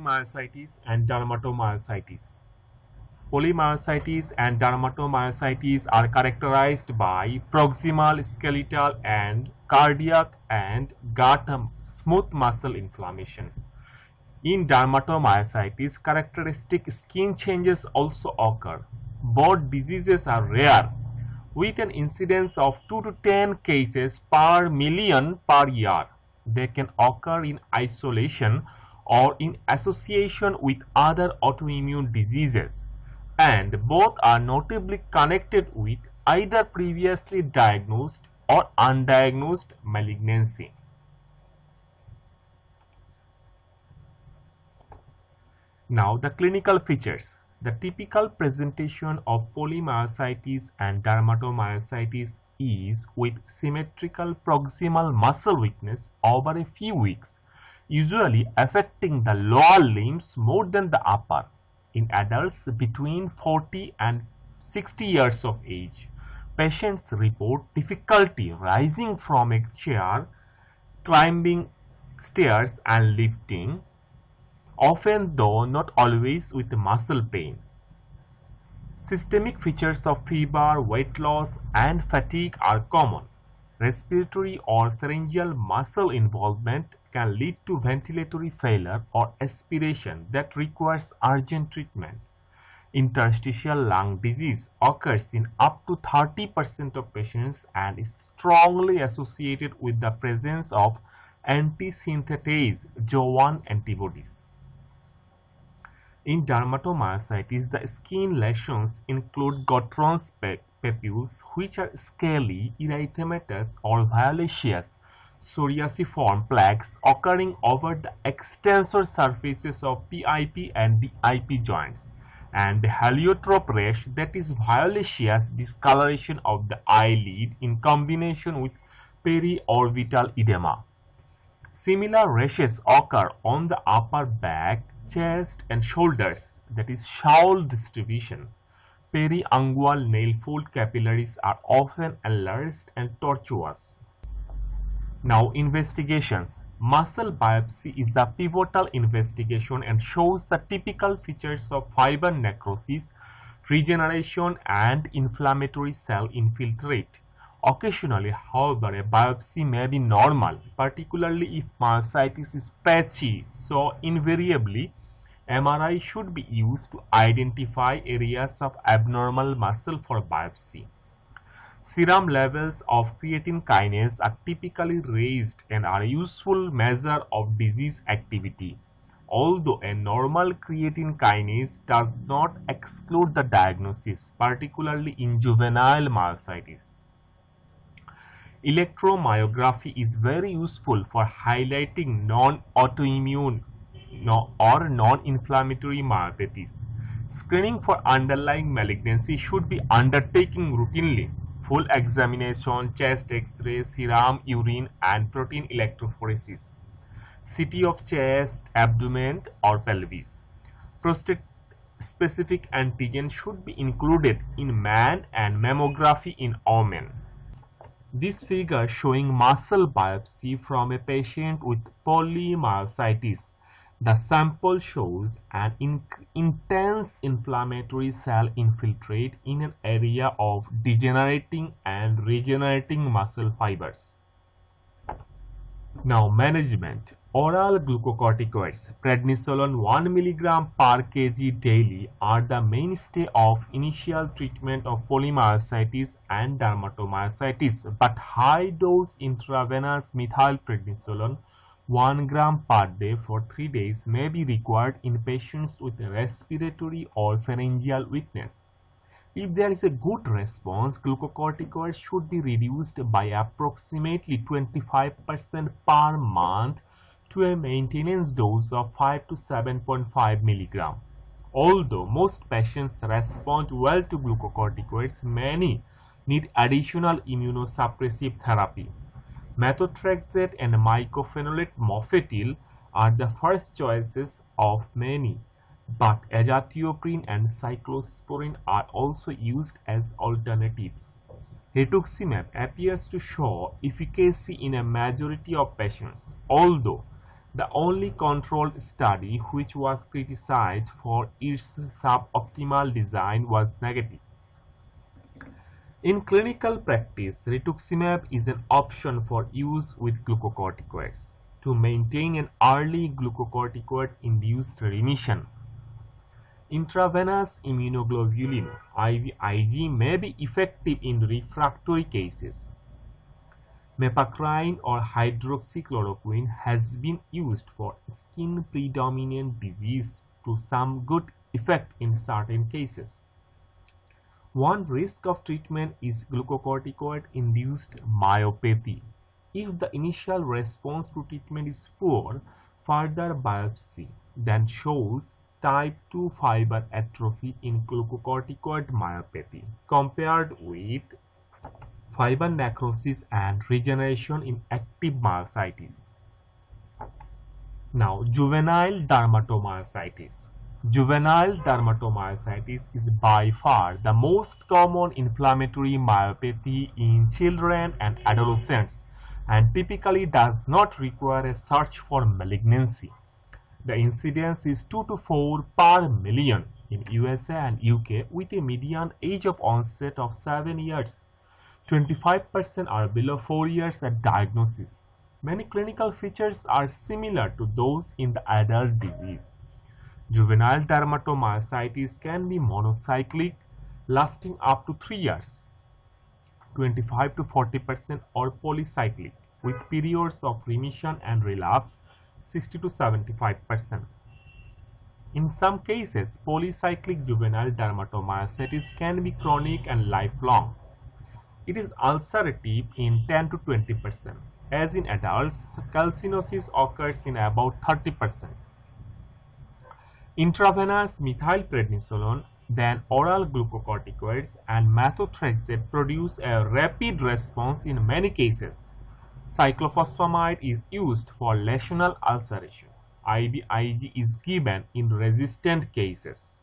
polymyositis and dermatomyositis. Polymyositis and dermatomyositis are characterized by proximal skeletal and cardiac and gut smooth muscle inflammation. In dermatomyositis, characteristic skin changes also occur. Both diseases are rare, with an incidence of 2 to 10 cases per million per year. They can occur in isolation or in association with other autoimmune diseases, and both are notably connected with either previously diagnosed or undiagnosed malignancy. Now, the clinical features. The typical presentation of polymyositis and dermatomyositis is with symmetrical proximal muscle weakness over a few weeks, usually affecting the lower limbs more than the upper. In adults between 40 and 60 years of age, patients report difficulty rising from a chair, climbing stairs, and lifting, often though not always with muscle pain. Systemic features of fever, weight loss, and fatigue are common. Respiratory or pharyngeal muscle involvement can lead to ventilatory failure or aspiration that requires urgent treatment. Interstitial lung disease occurs in up to 30% of patients and is strongly associated with the presence of anti-synthetase Jo-1 antibodies. In dermatomyositis, the skin lesions include Gottron's papules, which are scaly, erythematous, or violaceous, psoriasiform plaques occurring over the extensor surfaces of PIP and DIP joints, and the heliotrope rash, that is violaceous discoloration of the eyelid in combination with periorbital edema. Similar rashes occur on the upper back, chest, and shoulders, that is shawl distribution. Periungual nail fold capillaries are often enlarged and tortuous. Now, investigations. Muscle biopsy is the pivotal investigation and shows the typical features of fiber necrosis, regeneration, and inflammatory cell infiltrate. Occasionally, however, a biopsy may be normal, particularly if myositis is patchy, so invariably MRI should be used to identify areas of abnormal muscle for biopsy. Serum levels of creatine kinase are typically raised and are a useful measure of disease activity, although a normal creatine kinase does not exclude the diagnosis, particularly in juvenile myositis. Electromyography is very useful for highlighting non-autoimmune or non-inflammatory myopathies. Screening for underlying malignancy should be undertaken routinely. Full examination, chest X-ray, serum, urine, and protein electrophoresis. CT of chest, abdomen, or pelvis. Prostate-specific antigen should be included in man and mammography in women. This figure showing muscle biopsy from a patient with polymyositis. The sample shows an intense inflammatory cell infiltrate in an area of degenerating and regenerating muscle fibers. Now, management. Oral glucocorticoids, prednisolone 1 mg per kg daily, are the mainstay of initial treatment of polymyositis and dermatomyositis, but high-dose intravenous methylprednisolone 1 gram per day for 3 days may be required in patients with respiratory or pharyngeal weakness. If there is a good response, glucocorticoids should be reduced by approximately 25% per month to a maintenance dose of 5 to 7.5 mg. Although most patients respond well to glucocorticoids, many need additional immunosuppressive therapy. Methotrexate and mycophenolate mofetil are the first choices of many, but azathioprine and cyclosporine are also used as alternatives. Rituximab appears to show efficacy in a majority of patients, although The only controlled study which was criticized for its suboptimal design was negative. In clinical practice, rituximab is an option for use with glucocorticoids to maintain an early glucocorticoid-induced remission. Intravenous immunoglobulin (IVIG) may be effective in refractory cases. Mepacrine or hydroxychloroquine has been used for skin-predominant disease to some good effect in certain cases. One risk of treatment is glucocorticoid-induced myopathy. If the initial response to treatment is poor, further biopsy then shows type 2 fiber atrophy in glucocorticoid myopathy compared with fiber necrosis and regeneration in active myositis. Now, juvenile dermatomyositis. Juvenile dermatomyositis is by far the most common inflammatory myopathy in children and adolescents and typically does not require a search for malignancy. The incidence is 2 to 4 per million in USA and UK with a median age of onset of 7 years. 25% are below 4 years at diagnosis. Many clinical features are similar to those in the adult disease. Juvenile dermatomyositis can be monocyclic, lasting up to 3 years, 25 to 40%, or polycyclic, with periods of remission and relapse, 60 to 75%. In some cases, polycyclic juvenile dermatomyositis can be chronic and lifelong. It is ulcerative in 10 to 20%. As in adults, calcinosis occurs in about 30%. Intravenous methylprednisolone, then oral glucocorticoids and methotrexate produce a rapid response in many cases. Cyclophosphamide is used for lesional ulceration. IVIG is given in resistant cases.